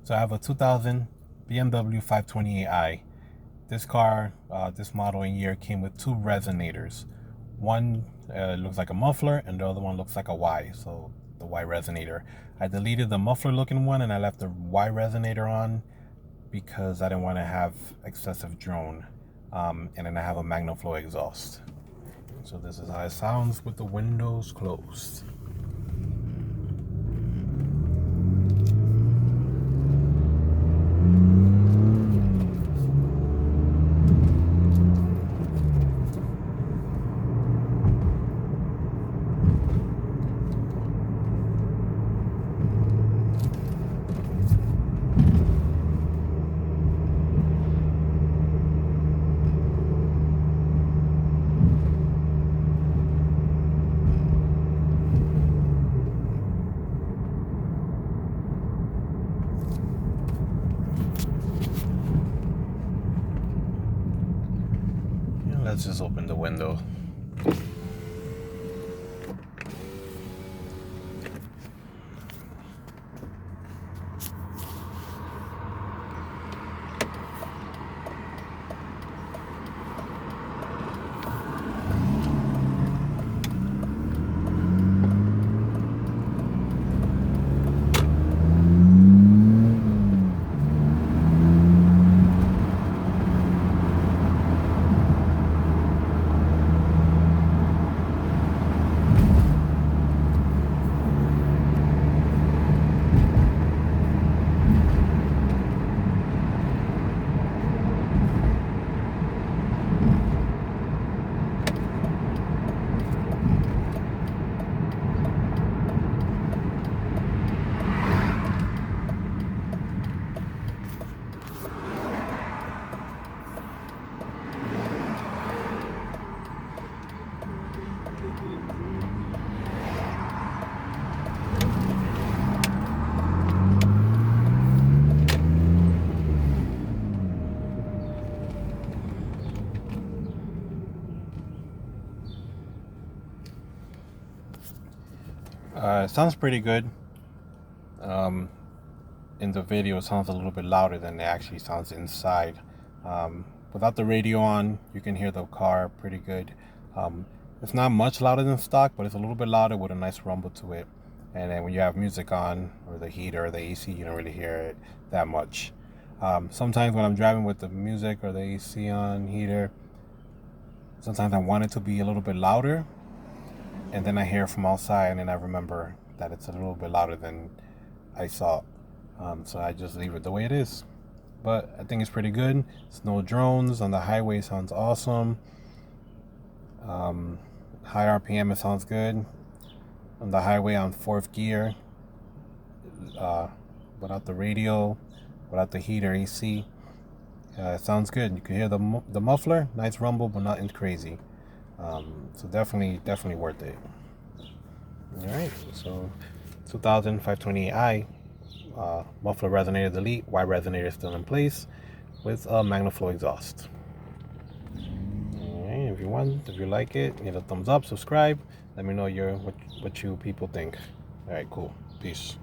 So I have a 2000 BMW 528i. This car, this model and year came with two resonators. One looks like a muffler and the other one looks like a Y, so the Y resonator. I deleted the muffler looking one and I left the Y resonator on because I didn't want to have excessive drone. And then I have a Magnaflow exhaust. So this is how it sounds with the windows closed. Let's just open the window. It sounds pretty good. In the video, it sounds a little bit louder than it actually sounds inside. Without the radio on, you can hear the car pretty good. It's not much louder than stock, but it's a little bit louder with a nice rumble to it. And then when you have music on, or the heater, or the AC, you don't really hear it that much. Sometimes when I'm driving with the music or the AC on, heater, sometimes I want it to be a little bit louder, and then I hear from outside, and then I remember that it's a little bit louder than I saw. So I just leave it the way it is. But I think it's pretty good. It's no drones on the highway. Sounds awesome. High RPM, it sounds good. On the highway on 4th gear, without the radio, without the heater, AC, it sounds good. You can hear the muffler, nice rumble, but nothing crazy. So definitely worth it. All right, so 2000 528i, muffler resonator delete, Y resonator still in place with a Magnaflow exhaust. All right, if you like it, give it a thumbs up, subscribe. Let me know what you people think. All right, cool. Peace.